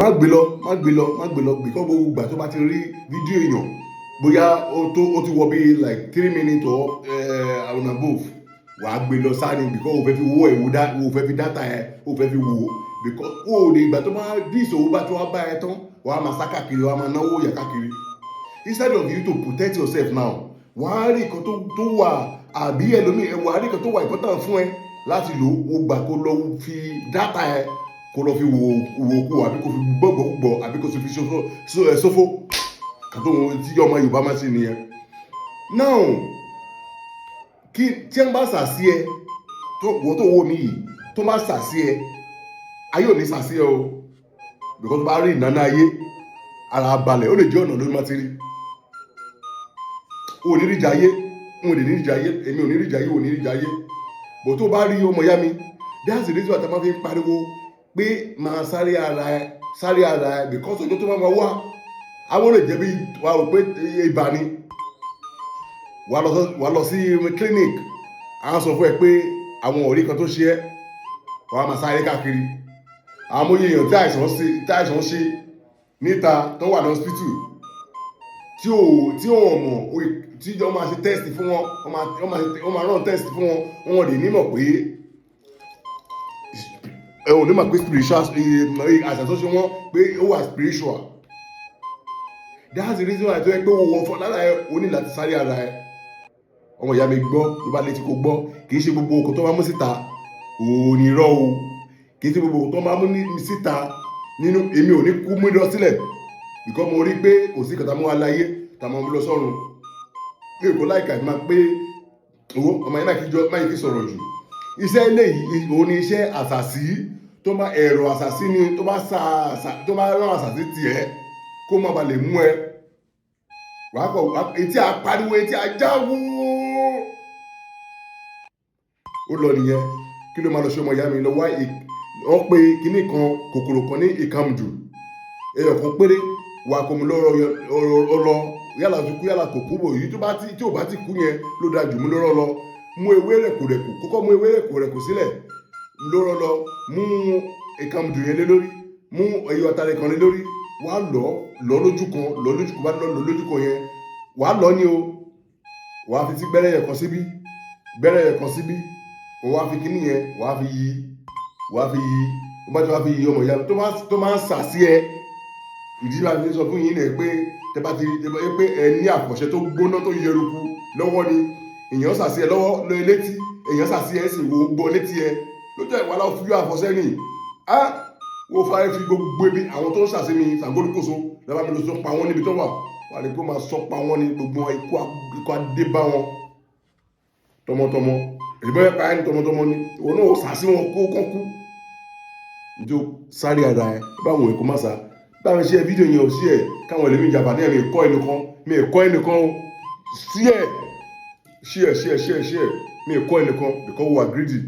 má gbé lọ because gbogbo ìgbà tó bá ti rí fídíò èèyàn bóyá ó ti wọ bí like 3 minutes or and above wàá gbé lọ sáni because o fẹ́ fi wo ẹ̀wò o fẹ́ fi data ẹ̀ o fẹ́ fi wò because o lè ìgbà tó máa bí ìṣòwò bá tó wá bá ẹ tán wàá máa sá káàkiri wàá máa náwó yà káàkiri instead of you to protect yourself now wàá rí nǹkan tó wà àbí ẹlòmíì wàá rí nǹkan tó wà important fún ẹ láti lò ó gbà kó lọ fi data ẹ kó lọ fi wò kú àbí kó fi gbọ́ àbí kó fi ṣòfò kàtó tí ọmọ Yorùbá máa ṣe nìyẹn. now tí wọ́n bá sàsí ẹ wọ́n tó wò mí yìí tó bá sàsí ẹ ayé ò ní sàsí ẹ o because tó bá rí ìnáná ayé ara balẹ̀ ó lè jẹ́ ọ̀nà lórí máa ti rí o ní ríjà ayé n ò lè ní ríjà ayé èmi ò ní ríjà ayé ò ní ríjà ayé bò tó bá rí ọmọ ìyá mi that's the reason why tá máa fi pariwo pé máa sáré ara ẹ because ọjọ́ tó máa wá àwọn olè jẹ́ bí wà ó pé ibà ni wà lọ sí clinic à ń sọ fún ẹ pé àwọn òrí kan tó ṣe ẹ́ wà á máa sáré káàkiri àwọn amóye èèyàn tí àìsàn ṣe níta tó wà ní hospital tí ò mọ̀ tí wọ́n máa ṣe test fún wọn wọ́n máa rán test fún wọn wọ́n lè nímọ̀ pé ẹ̀wọ̀n ní mà pé spiritual àìsàn tó ṣe wọ́n pé ó wà spiritual that's the reason why tó yẹ pé wọ́n fọ́ lára ẹ o ní láti sáré ara ẹ ọmọ ìyá mi gbọ́ ló bá létí kó gbọ́ kì í ṣe gbogbo nǹkan tó máa mú síta òní rọ́ o kì í ṣe gbogbo nǹkan tó máa mú síta nínú èmi ò ní kú mú lọ sílẹ̀ because mo rí pé kò sí kàtà mú wa láyé tà máa mú lọ sọ́run ní èkó láìka ìmá pé owó ọmọ yẹn máa kí sọ̀rọ̀ jù iṣẹ́ eléyìí òun ni iṣẹ́ àṣàṣì tó máa ẹ̀rọ àṣàṣì ni tó máa rán àṣàṣì tiẹ̀ kó má ba lè mú ẹ wàá kọ etí àpariwo etí àjáwó ó lọ nìyẹn kí ló máa lọ ṣe ọmọ ìyá mi lọ wá wọ́n pe kinní kan kòkòrò kan ní ìkàmùjù ẹyọ kan péré wà kò mú lọ́rọ̀ ọlọ yálà tó kú yálà kò kú bò yìí tí ò bá ti kú yẹn ló da jù mú lọ́rọ̀ lọ mú ewé rẹ̀kùrẹ̀kù kókó mú ewé rẹ̀kùrẹ̀kù sílẹ̀ lọ́rọ̀ lọ mú ìkàmùjù yẹn lé lórí mú ẹyọ àtàrẹ kan lé lórí wà lọ lójú kan bá lọ lójú kan yẹn wà lọ ní o wà fi sí gbẹ́rẹ́ yẹn kan síbí wà fi kíní yẹn wà fi yí wọ́n bá ti wá fi yí ọmọ ìyá tó máa ń sàsí ẹ ìdílé àti sọ fún yín náà pé tẹ́bá ti pé ẹ ní àfọ̀ṣẹ tó gbóná tó yẹruku lọ́wọ́ ni èèyàn sàsí ẹ lọ́wọ́ lóye létí èèyàn sàsí ẹ sì wo gbọ́ létí ẹ lójú ẹ̀ wà láwọn fúyọ́ àfọ̀ṣẹ ni wọ́n fara fi gbogbo ebi àwọn tó ń sàsí mi Ṣàngóríkòso lọ́wọ́ mi ló sọ pa wọ́n níbi tó wà ní pé ó máa sọ pa wọ́n ní gbogbo ikú adé bá wọn tọmọtọmọ ìbọn ẹ̀ka ẹni tọmọtọmọ ni òun náà sàsí wọn kó kán kú njó sáré ara ẹ báwọn èkó má sá báwọn ṣe fídíò yẹn ò sí ẹ káwọn ẹlẹ́mí ìjàmbá ní ẹ̀mí ẹ̀kọ́ ẹnìkan o sí ẹ mi ẹ̀kọ́ ẹnìkan because we are greedy.